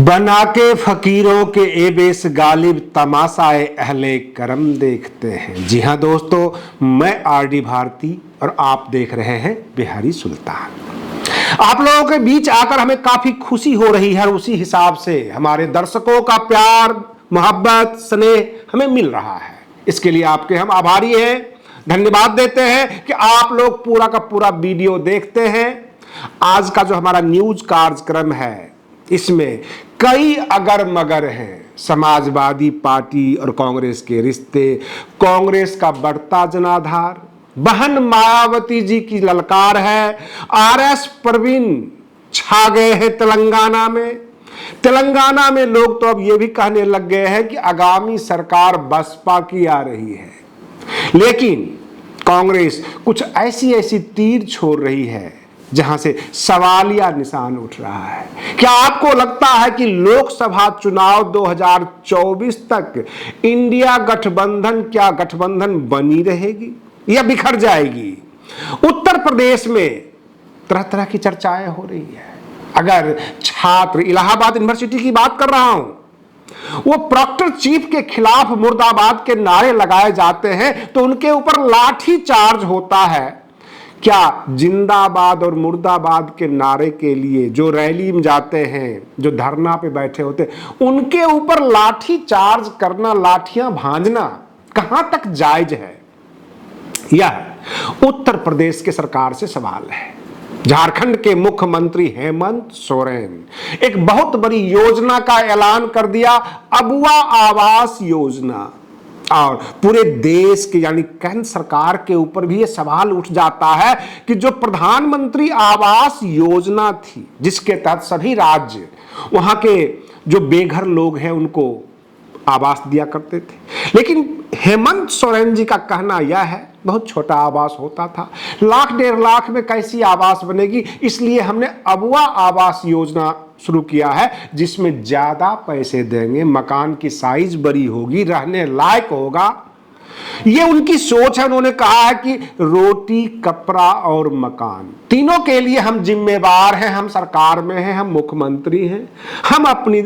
बना के फकीरों के एबेस गालिब तमाशाए अहले करम देखते हैं। जी हाँ दोस्तों, मैं आरडी भारती और आप देख रहे हैं बिहारी सुल्तान। आप लोगों के बीच आकर हमें काफी खुशी हो रही है और उसी हिसाब से हमारे दर्शकों का प्यार, मोहब्बत, स्नेह हमें मिल रहा है। इसके लिए आपके हम आभारी हैं, धन्यवाद देते हैं कि आप लोग पूरा का पूरा वीडियो देखते हैं। आज का जो हमारा न्यूज कार्यक्रम है इसमें कई अगर मगर हैं। समाजवादी पार्टी और कांग्रेस के रिश्ते, कांग्रेस का बढ़ता जनाधार, बहन मायावती जी की ललकार है, आरएस प्रवीण छा गए हैं तेलंगाना में। तेलंगाना में लोग तो अब ये भी कहने लग गए हैं कि आगामी सरकार बसपा की आ रही है। लेकिन कांग्रेस कुछ ऐसी तीर छोड़ रही है जहां से सवालिया निशान उठ रहा है। क्या आपको लगता है कि लोकसभा चुनाव 2024 तक इंडिया गठबंधन क्या गठबंधन बनी रहेगी या बिखर जाएगी? उत्तर प्रदेश में तरह तरह की चर्चाएं हो रही है। अगर छात्र, इलाहाबाद यूनिवर्सिटी की बात कर रहा हूं, वो प्रॉक्टर चीफ के खिलाफ मुर्दाबाद के नारे लगाए जाते हैं तो उनके ऊपर लाठी चार्ज होता है। क्या जिंदाबाद और मुर्दाबाद के नारे के लिए जो रैली में जाते हैं, जो धरना पे बैठे होते हैं, उनके ऊपर लाठी चार्ज करना, लाठियां भांजना कहां तक जायज है? यह उत्तर प्रदेश के सरकार से सवाल है। झारखंड के मुख्यमंत्री हेमंत सोरेन एक बहुत बड़ी योजना का ऐलान कर दिया, अबुआ आवास योजना। और पूरे देश के यानी केंद्र सरकार के ऊपर भी ये सवाल उठ जाता है कि जो प्रधानमंत्री आवास योजना थी, जिसके तहत सभी राज्य वहां के जो बेघर लोग हैं उनको आवास दिया करते थे, लेकिन हेमंत सोरेन जी का कहना यह है बहुत छोटा आवास होता था, लाख डेढ़ लाख में कैसी आवास बनेगी, इसलिए हमने अबुआ आवास योजना शुरू किया है जिसमें ज्यादा पैसे देंगे, मकान की साइज बड़ी होगी, रहने लायक होगा। ये उनकी सोच है। उन्होंने कहा है कि रोटी, कपड़ा और मकान तीनों के लिए हम जिम्मेवार हैं, हम सरकार में हैं, हम मुख्यमंत्री हैं, हम अपनी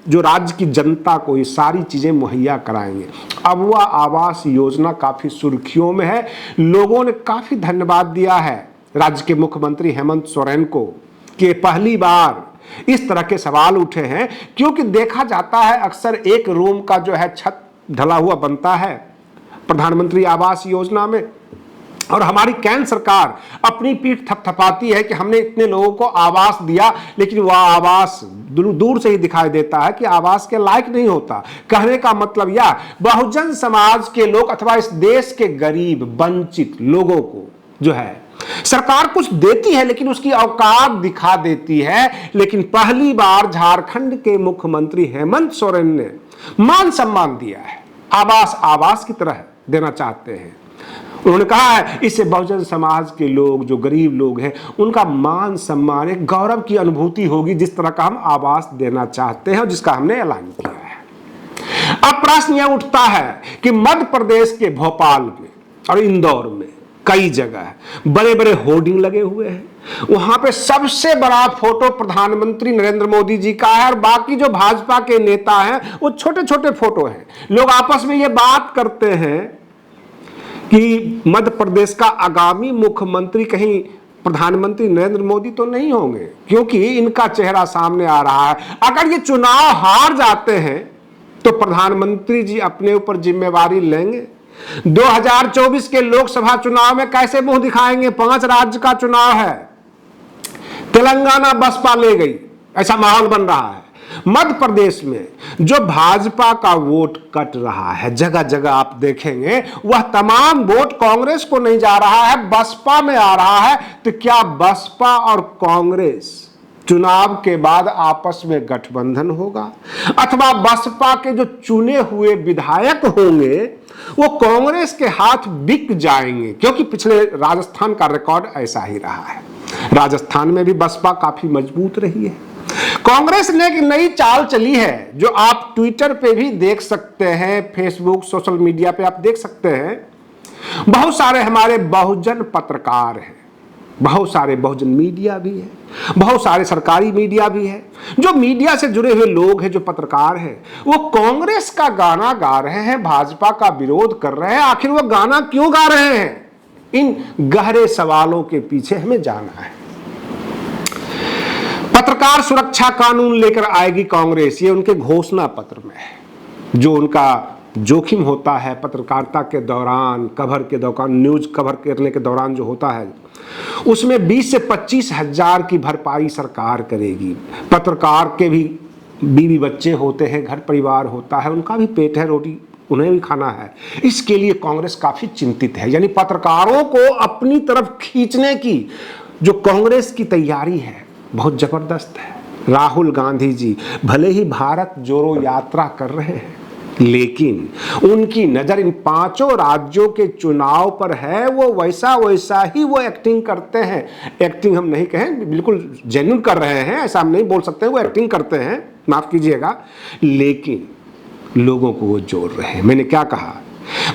जो राज्य की जनता को ये सारी चीजें मुहैया कराएंगे। अबुआ आवास योजना काफी सुर्खियों में है। लोगों ने काफी धन्यवाद दिया है राज्य के मुख्यमंत्री हेमंत सोरेन को कि पहली बार इस तरह के सवाल उठे हैं, क्योंकि देखा जाता है अक्सर एक रूम का जो है छत ढला हुआ बनता है प्रधानमंत्री आवास योजना में, और हमारी केंद्र सरकार अपनी पीठ थपथपाती है कि हमने इतने लोगों को आवास दिया, लेकिन वह आवास दूर से ही दिखाई देता है कि आवास के लायक नहीं होता। कहने का मतलब यह, बहुजन समाज के लोग अथवा इस देश के गरीब वंचित लोगों को जो है सरकार कुछ देती है लेकिन उसकी औकात दिखा देती है। लेकिन पहली बार झारखंड के मुख्यमंत्री हेमंत सोरेन ने मान सम्मान दिया है, आवास की तरह देना चाहते हैं। उन्होंने कहा है इससे बहुजन समाज के लोग, जो गरीब लोग हैं, उनका मान सम्मान, एक गौरव की अनुभूति होगी, जिस तरह का हम आवास देना चाहते हैं और जिसका हमने ऐलान किया है। अब प्रश्न यह उठता है कि मध्य प्रदेश के भोपाल में और इंदौर में कई जगह बड़े बड़े होर्डिंग लगे हुए हैं। वहां पे सबसे बड़ा फोटो प्रधानमंत्री नरेंद्र मोदी जी का है और बाकी जो भाजपा के नेता हैं वो छोटे छोटे फोटो हैं। लोग आपस में ये बात करते हैं कि मध्य प्रदेश का आगामी मुख्यमंत्री कहीं प्रधानमंत्री नरेंद्र मोदी तो नहीं होंगे, क्योंकि इनका चेहरा सामने आ रहा है। अगर ये चुनाव हार जाते हैं तो प्रधानमंत्री जी अपने ऊपर जिम्मेवारी लेंगे? 2024 के लोकसभा चुनाव में कैसे मुंह दिखाएंगे? 5 राज्य का चुनाव है, तेलंगाना बसपा ले गई, ऐसा माहौल बन रहा है। मध्य प्रदेश में जो भाजपा का वोट कट रहा है, जगह जगह आप देखेंगे, वह तमाम वोट कांग्रेस को नहीं जा रहा है, बसपा में आ रहा है। तो क्या बसपा और कांग्रेस चुनाव के बाद आपस में गठबंधन होगा, अथवा बसपा के जो चुने हुए विधायक होंगे वो कांग्रेस के हाथ बिक जाएंगे? क्योंकि पिछले राजस्थान का रिकॉर्ड ऐसा ही रहा है। राजस्थान में भी बसपा काफी मजबूत रही है। कांग्रेस ने एक नई चाल चली है जो आप ट्विटर पे भी देख सकते हैं, फेसबुक, सोशल मीडिया पे आप देख सकते हैं। बहुत सारे हमारे बहुजन पत्रकार हैं बहुत सारे बहुजन मीडिया भी है, बहुत सारे सरकारी मीडिया भी है। जो मीडिया से जुड़े हुए लोग हैं, जो पत्रकार हैं, वो कांग्रेस का गाना गा रहे हैं, भाजपा का विरोध कर रहे हैं। आखिर वो गाना क्यों गा रहे हैं? इन गहरे सवालों के पीछे हमें जाना है। पत्रकार सुरक्षा कानून लेकर आएगी कांग्रेस, ये उनके घोषणा पत्र में है। जो उनका जोखिम होता है पत्रकारिता के दौरान, कवर के दौरान, न्यूज कवर करने के दौरान जो होता है, उसमें 20 से 25 हजार की भरपाई सरकार करेगी। पत्रकार के भी बीवी बच्चे होते हैं, घर परिवार होता है, उनका भी पेट है, रोटी उन्हें भी खाना है। इसके लिए कांग्रेस काफी चिंतित है। यानी पत्रकारों को अपनी तरफ खींचने की जो कांग्रेस की तैयारी है बहुत जबरदस्त है। राहुल गांधी जी भले ही भारत जोड़ो यात्रा कर रहे हैं, लेकिन उनकी नजर इन 5 राज्यों के चुनाव पर है। वो वैसा ही वो एक्टिंग करते हैं। एक्टिंग हम नहीं कहें, बिल्कुल जेन्युइन कर रहे हैं, ऐसा हम नहीं बोल सकते। वो एक्टिंग करते हैं, माफ कीजिएगा, लेकिन लोगों को वो जोड़ रहे हैं। मैंने क्या कहा?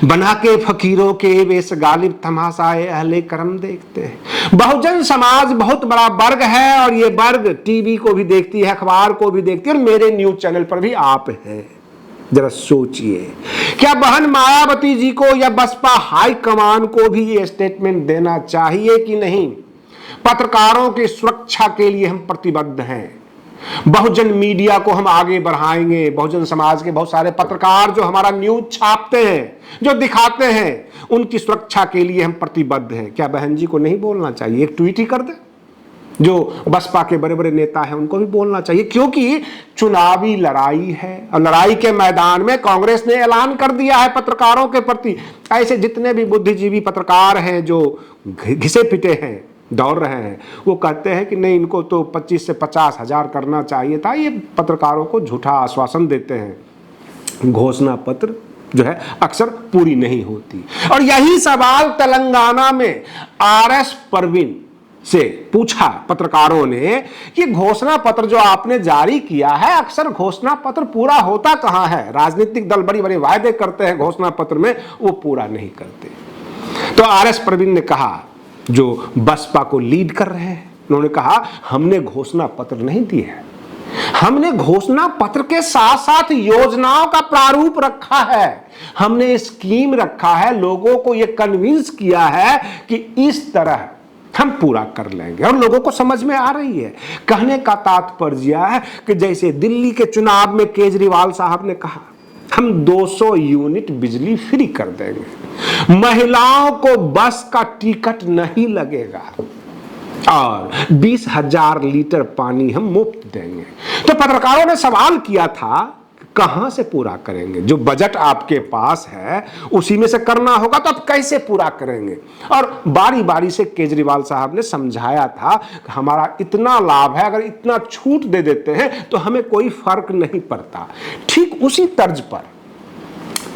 बना के फकीरों के वेश गालिब तमाशाए अहले करम देखते हैं। बहुजन समाज बहुत बड़ा वर्ग है और ये वर्ग टीवी को भी देखती है, अखबार को भी देखती है, और मेरे न्यूज चैनल पर भी आप हैं। जरा सोचिए, क्या बहन मायावती जी को या बसपा हाईकमान को भी ये स्टेटमेंट देना चाहिए कि नहीं? पत्रकारों की सुरक्षा के लिए हम प्रतिबद्ध हैं। बहुजन मीडिया को हम आगे बढ़ाएंगे। बहुजन समाज के बहुत सारे पत्रकार जो हमारा न्यूज छापते हैं, जो दिखाते हैं, उनकी सुरक्षा के लिए हम प्रतिबद्ध हैं। क्या बहन जी को नहीं बोलना चाहिए? एक ट्वीट ही कर दे। जो बसपा के बड़े बड़े नेता हैं उनको भी बोलना चाहिए, क्योंकि चुनावी लड़ाई है और लड़ाई के मैदान में कांग्रेस ने ऐलान कर दिया है पत्रकारों के प्रति। ऐसे जितने भी बुद्धिजीवी पत्रकार हैं जो घिसे पिटे हैं, दौड़ रहे हैं, वो कहते हैं कि नहीं, इनको तो 25 से 50 हजार करना चाहिए था। ये पत्रकारों को झूठा आश्वासन देते हैं। घोषणा पत्र जो है अक्सर पूरी नहीं होती। और यही सवाल तेलंगाना में RS परवीन से पूछा पत्रकारों ने कि घोषणा पत्र जो आपने जारी किया है, अक्सर घोषणा पत्र पूरा होता कहां है? राजनीतिक दल बड़ी बड़ी वायदे करते हैं घोषणा पत्र में, वो पूरा नहीं करते। तो RS परवीन ने कहा, जो बसपा को लीड कर रहे हैं, उन्होंने कहा हमने घोषणा पत्र नहीं दी है, हमने घोषणा पत्र के साथ साथ योजनाओं का प्रारूप रखा है, हमने स्कीम रखा है, लोगों को यह कन्विंस किया है कि इस तरह हम पूरा कर लेंगे, और लोगों को समझ में आ रही है। कहने का तात्पर्य है कि जैसे दिल्ली के चुनाव में केजरीवाल साहब ने कहा हम 200 यूनिट बिजली फ्री कर देंगे, महिलाओं को बस का टिकट नहीं लगेगा, और 20,000 लीटर पानी हम मुफ्त देंगे। तो पत्रकारों ने सवाल किया था कहां से पूरा करेंगे? जो बजट आपके पास है उसी में से करना होगा, तो आप कैसे पूरा करेंगे? और बारी बारी से केजरीवाल साहब ने समझाया था कि हमारा इतना लाभ है, अगर इतना छूट दे देते हैं तो हमें कोई फर्क नहीं पड़ता। ठीक उसी तर्ज पर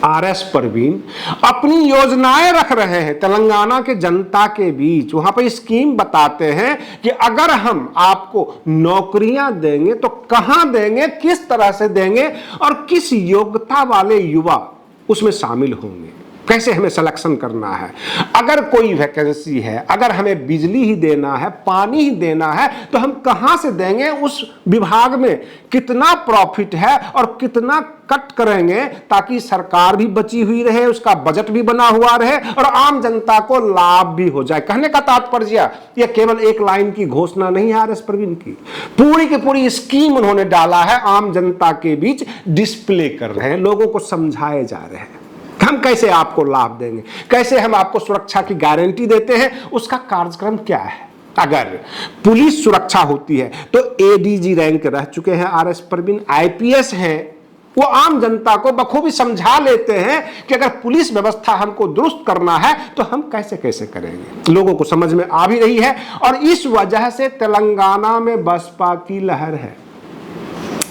RS परवीन अपनी योजनाएं रख रहे हैं तेलंगाना के जनता के बीच। वहां पर स्कीम बताते हैं कि अगर हम आपको नौकरियां देंगे तो कहां देंगे, किस तरह से देंगे, और किस योग्यता वाले युवा उसमें शामिल होंगे, कैसे हमें सिलेक्शन करना है। अगर कोई वैकेंसी है, अगर हमें बिजली ही देना है, पानी ही देना है, तो हम कहां से देंगे, उस विभाग में कितना प्रॉफिट है और कितना कट करेंगे, ताकि सरकार भी बची हुई रहे, उसका बजट भी बना हुआ रहे और आम जनता को लाभ भी हो जाए। कहने का तात्पर्य यह केवल एक लाइन की घोषणा नहीं है RS परवीन की, पूरी की पूरी स्कीम उन्होंने डाला है, आम जनता के बीच डिस्प्ले कर रहे हैं, लोगों को समझाए जा रहे हैं हम कैसे आपको लाभ देंगे, कैसे हम आपको सुरक्षा की गारंटी देते हैं, उसका कार्यक्रम क्या है। अगर पुलिस सुरक्षा होती है तो ADG रैंक रह चुके हैं RS परवीन, IPS हैं, वो आम जनता को बखूबी समझा लेते हैं कि अगर पुलिस व्यवस्था हमको दुरुस्त करना है तो हम कैसे कैसे करेंगे। लोगों को समझ में आ भी रही है, और इस वजह से तेलंगाना में बसपा की लहर है।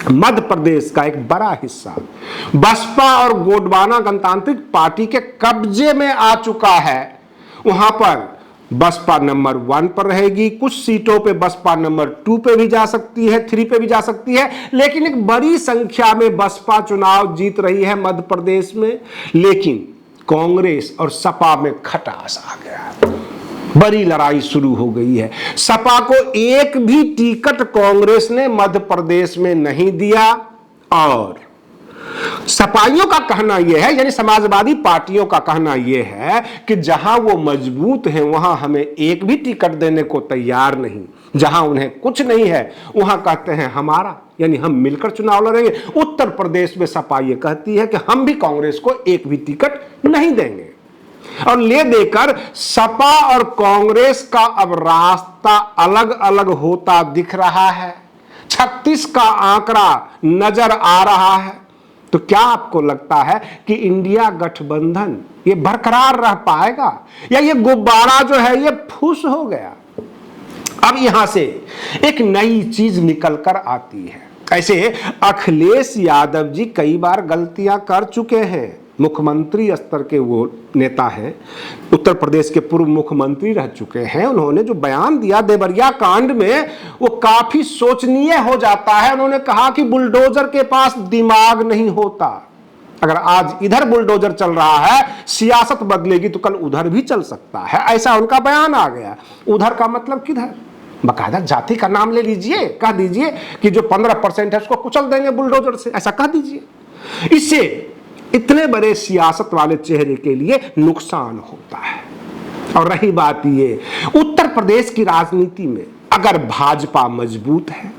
मध्य प्रदेश का एक बड़ा हिस्सा बसपा और गोंडवाना गणतांत्रिक पार्टी के कब्जे में आ चुका है। वहां पर बसपा नंबर 1 पर रहेगी, कुछ सीटों पे बसपा नंबर 2 पे भी जा सकती है, 3 पे भी जा सकती है, लेकिन एक बड़ी संख्या में बसपा चुनाव जीत रही है मध्य प्रदेश में। लेकिन कांग्रेस और सपा में खटास आ गया। बड़ी लड़ाई शुरू हो गई है। सपा को एक भी टिकट कांग्रेस ने मध्य प्रदेश में नहीं दिया और सपाइयों का कहना यह है, यानी समाजवादी पार्टियों का कहना यह है कि जहां वो मजबूत हैं वहां हमें एक भी टिकट देने को तैयार नहीं, जहां उन्हें कुछ नहीं है वहां कहते हैं हमारा, यानी हम मिलकर चुनाव लड़ेंगे। उत्तर प्रदेश में सपा ये कहती है कि हम भी कांग्रेस को एक भी टिकट नहीं देंगे और ले देकर सपा और कांग्रेस का अब रास्ता अलग अलग होता दिख रहा है। 36 का आंकड़ा नजर आ रहा है। तो क्या आपको लगता है कि इंडिया गठबंधन ये बरकरार रह पाएगा या ये गुब्बारा जो है ये फूस हो गया? अब यहां से एक नई चीज निकल कर आती है। ऐसे अखिलेश यादव जी कई बार गलतियां कर चुके हैं, मुख्यमंत्री स्तर के वो नेता हैं, उत्तर प्रदेश के पूर्व मुख्यमंत्री रह चुके हैं। उन्होंने जो बयान दिया देवरिया कांड में वो काफी सोचनीय हो जाता है। उन्होंने कहा कि बुलडोजर के पास दिमाग नहीं होता। अगर आज इधर बुलडोजर चल रहा है, सियासत बदलेगी तो कल उधर भी चल सकता है, ऐसा उनका बयान आ गया। उधर का मतलब किधर? बकायदा जाति का नाम ले लीजिए, कह दीजिए कि जो 15% है उसको कुचल देंगे बुलडोजर से, ऐसा कह दीजिए। इससे इतने बड़े सियासत वाले चेहरे के लिए नुकसान होता है। और रही बात ये, उत्तर प्रदेश की राजनीति में अगर भाजपा मजबूत है,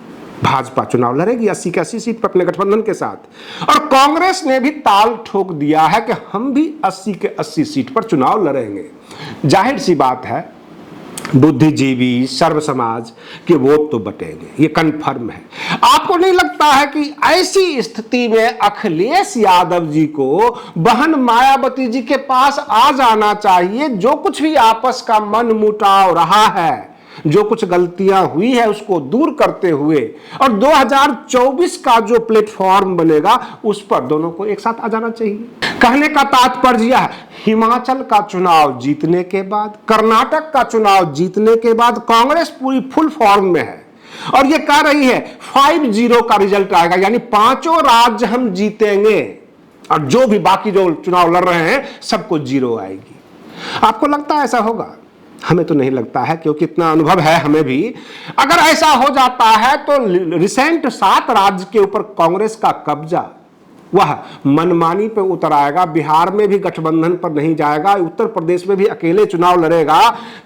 भाजपा चुनाव लड़ेगी 80 की 80 सीट पर अपने गठबंधन के साथ, और कांग्रेस ने भी ताल ठोक दिया है कि हम भी 80 के 80 सीट पर चुनाव लड़ेंगे। जाहिर सी बात है बुद्धिजीवी सर्व समाज के वोट तो बटेंगे, ये कन्फर्म है। आपको नहीं लगता है कि ऐसी स्थिति में अखिलेश यादव जी को बहन मायावती जी के पास आ जाना चाहिए? जो कुछ भी आपस का मन मुटाव रहा है, जो कुछ गलतियां हुई है उसको दूर करते हुए, और 2024 का जो प्लेटफॉर्म बनेगा उस पर दोनों को एक साथ आ जाना चाहिए। कहने का तात्पर्य यह है, हिमाचल का चुनाव जीतने के बाद, कर्नाटक का चुनाव जीतने के बाद कांग्रेस पूरी फुल फॉर्म में है और ये कह रही है 5-0 का रिजल्ट आएगा, यानी 5 राज्य हम जीतेंगे और जो भी बाकी जो चुनाव लड़ रहे हैं सबको 0 आएगी। आपको लगता है ऐसा होगा? हमें तो नहीं लगता है, क्योंकि इतना अनुभव है हमें भी। अगर ऐसा हो जाता है तो रिसेंट 7 राज्य के ऊपर कांग्रेस का कब्जा वह मनमानी पे उतर आएगा। बिहार में भी गठबंधन पर नहीं जाएगा, उत्तर प्रदेश में भी अकेले चुनाव लड़ेगा।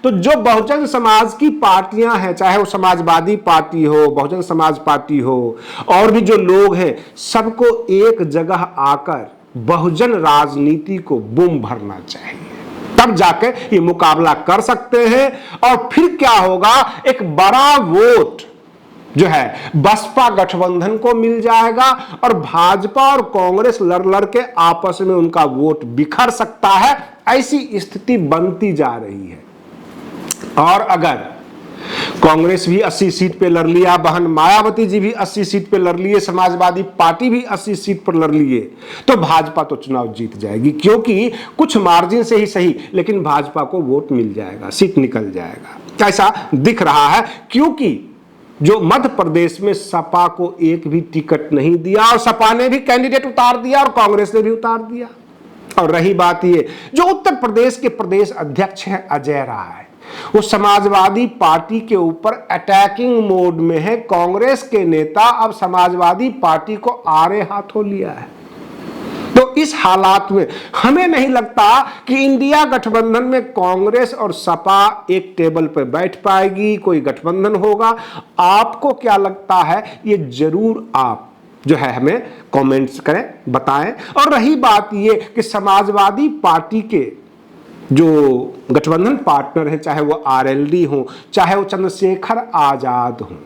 तो जो बहुजन समाज की पार्टियां हैं, चाहे वो समाजवादी पार्टी हो, बहुजन समाज पार्टी हो, और भी जो लोग हैं, सबको एक जगह आकर बहुजन राजनीति को बूम भरना चाहिए, तब जाके ये मुकाबला कर सकते हैं। और फिर क्या होगा, एक बड़ा वोट जो है बसपा गठबंधन को मिल जाएगा और भाजपा और कांग्रेस लड़ के आपस में उनका वोट बिखर सकता है। ऐसी स्थिति बनती जा रही है। और अगर कांग्रेस भी 80 सीट पे लड़ लिया, बहन मायावती जी भी 80 सीट पे लड़ लिए, समाजवादी पार्टी भी 80 सीट पर लड़ लिए, तो भाजपा तो चुनाव जीत जाएगी, क्योंकि कुछ मार्जिन से ही सही लेकिन भाजपा को वोट मिल जाएगा, सीट निकल जाएगा, ऐसा दिख रहा है। क्योंकि जो मध्य प्रदेश में सपा को एक भी टिकट नहीं दिया और सपा ने भी कैंडिडेट उतार दिया और कांग्रेस ने भी उतार दिया। और रही बात ये, जो उत्तर प्रदेश के प्रदेश अध्यक्ष हैं अजय राय, वो समाजवादी पार्टी के ऊपर अटैकिंग मोड में है। कांग्रेस के नेता अब समाजवादी पार्टी को आड़े हाथों लिया है। तो इस हालात में हमें नहीं लगता कि इंडिया गठबंधन में कांग्रेस और सपा एक टेबल पर बैठ पाएगी, कोई गठबंधन होगा। आपको क्या लगता है, ये जरूर आप जो है हमें कमेंट्स करें, बताएं। और रही बात ये कि समाजवादी पार्टी के जो गठबंधन पार्टनर हैं, चाहे वो आरएलडी हो, चाहे वो चंद्रशेखर आजाद हो,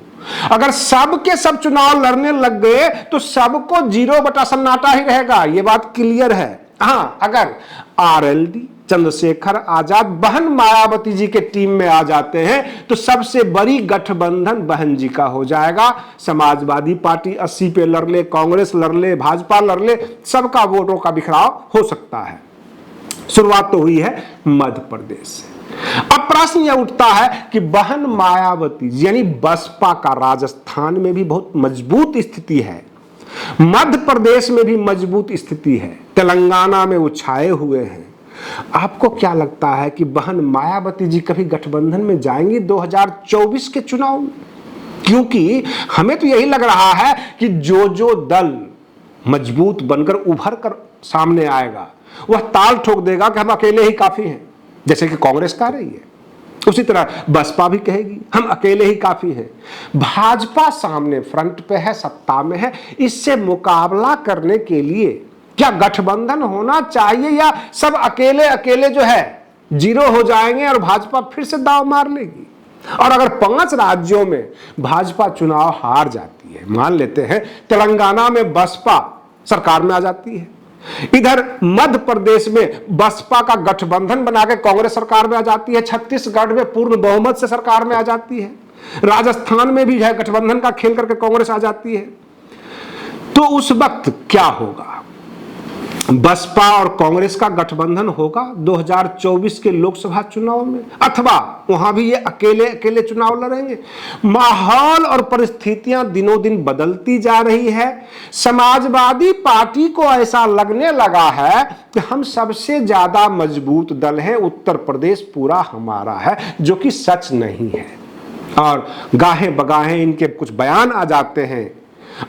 अगर सब के सब चुनाव लड़ने लग गए तो सबको 0 बटा सन्नाटा ही रहेगा, ये बात क्लियर है। हां, अगर आरएलडी चंद्रशेखर आजाद बहन मायावती जी के टीम में आ जाते हैं तो सबसे बड़ी गठबंधन बहन जी का हो जाएगा। समाजवादी पार्टी 80 पे लड़ ले, कांग्रेस लड़ ले, भाजपा लड़ ले, सबका वोटों का बिखराव हो सकता है। शुरुआत तो हुई है मध्य प्रदेश से। अब प्रश्न यह उठता है कि बहन मायावती यानी बसपा का राजस्थान में भी बहुत मजबूत स्थिति है, मध्य प्रदेश में भी मजबूत स्थिति है, तेलंगाना में वो छाए हुए हैं, आपको क्या लगता है कि बहन मायावती जी कभी गठबंधन में जाएंगी 2024 के चुनाव में? क्योंकि हमें तो यही लग रहा है कि जो दल मजबूत बनकर उभर कर सामने आएगा वह ताल ठोक देगा कि हम अकेले ही काफी हैं, जैसे कि कांग्रेस कह रही है। उसी तरह बसपा भी कहेगी हम अकेले ही काफी हैं। भाजपा सामने फ्रंट पे है, सत्ता में है, इससे मुकाबला करने के लिए क्या गठबंधन होना चाहिए या सब अकेले अकेले जो है जीरो हो जाएंगे और भाजपा फिर से दांव मार लेगी? और अगर 5 राज्यों में भाजपा चुनाव हार जाती है, मान लेते हैं तेलंगाना में बसपा सरकार में आ जाती है, इधर मध्य प्रदेश में बसपा का गठबंधन बना के कांग्रेस सरकार में आ जाती है, छत्तीसगढ़ में पूर्ण बहुमत से सरकार में आ जाती है, राजस्थान में भी है गठबंधन का खेल करके कांग्रेस आ जाती है, तो उस वक्त क्या होगा? बसपा और कांग्रेस का गठबंधन होगा 2024 के लोकसभा चुनाव में, अथवा वहां भी ये अकेले अकेले चुनाव लड़ेंगे? माहौल और परिस्थितियां दिनों दिन बदलती जा रही है। समाजवादी पार्टी को ऐसा लगने लगा है कि हम सबसे ज्यादा मजबूत दल हैं, उत्तर प्रदेश पूरा हमारा है, जो कि सच नहीं है। और गाहे बगाहे इनके कुछ बयान आ जाते हैं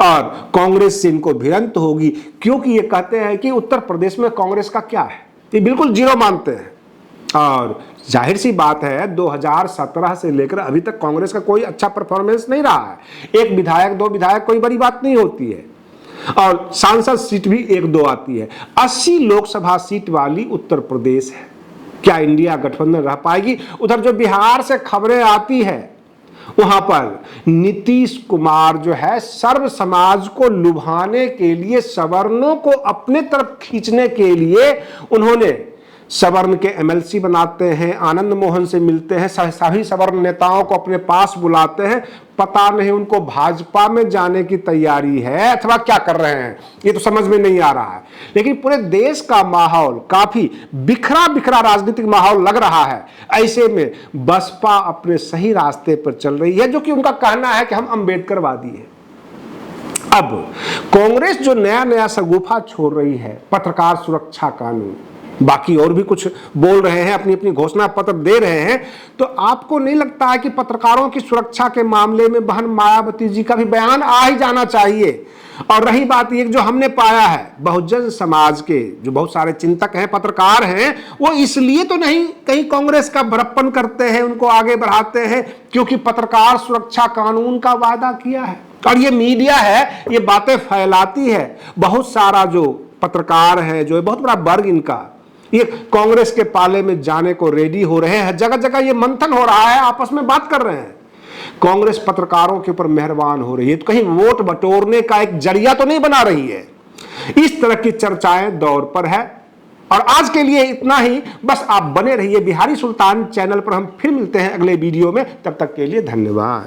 और कांग्रेस से इनको भिड़ंत होगी, क्योंकि ये कहते हैं कि उत्तर प्रदेश में कांग्रेस का क्या है, ये बिल्कुल जीरो मानते हैं। और जाहिर सी बात है 2017 से लेकर अभी तक कांग्रेस का कोई अच्छा परफॉर्मेंस नहीं रहा है। 1 विधायक 2 विधायक कोई बड़ी बात नहीं होती है, और सांसद सीट भी 1-2 आती है। 80 लोकसभा सीट वाली उत्तर प्रदेश है, क्या इंडिया गठबंधन रह पाएगी? उधर जो बिहार से खबरें आती है वहां पर नीतीश कुमार जो है सर्व समाज को लुभाने के लिए, सवर्णों को अपने तरफ खींचने के लिए उन्होंने सवर्ण के एमएलसी बनाते हैं, आनंद मोहन से मिलते हैं, सभी सवर्ण नेताओं को अपने पास बुलाते हैं। पता नहीं उनको भाजपा में जाने की तैयारी है अथवा क्या कर रहे हैं, ये तो समझ में नहीं आ रहा है। लेकिन पूरे देश का माहौल काफी बिखरा बिखरा राजनीतिक माहौल लग रहा है। ऐसे में बसपा अपने सही रास्ते पर चल रही है, जो कि उनका कहना है कि हम अम्बेडकरवादी हैं। अब कांग्रेस जो नया नया शगुफा छोड़ रही है, पत्रकार सुरक्षा कानून, बाकी और भी कुछ बोल रहे हैं, अपनी अपनी घोषणा पत्र दे रहे हैं, तो आपको नहीं लगता है कि पत्रकारों की सुरक्षा के मामले में बहन मायावती जी का भी बयान आ ही जाना चाहिए? और रही बात ये जो हमने पाया है, बहुजन समाज के जो बहुत सारे चिंतक हैं, पत्रकार हैं, वो इसलिए तो नहीं कहीं कांग्रेस का बड़प्पन करते हैं, उनको आगे बढ़ाते हैं, क्योंकि पत्रकार सुरक्षा कानून का वादा किया है। और ये मीडिया है, ये बातें फैलाती है। बहुत सारा जो पत्रकार है, जो बहुत बड़ा वर्ग इनका, ये कांग्रेस के पाले में जाने को रेडी हो रहे हैं। जगह जगह ये मंथन हो रहा है, आपस में बात कर रहे हैं। कांग्रेस पत्रकारों के ऊपर मेहरबान हो रही है, तो कहीं वोट बटोरने का एक जरिया तो नहीं बना रही है? इस तरह की चर्चाएं दौर पर है। और आज के लिए इतना ही, बस आप बने रहिए बिहारी सुल्तान चैनल पर। हम फिर मिलते हैं अगले वीडियो में, तब तक के लिए धन्यवाद।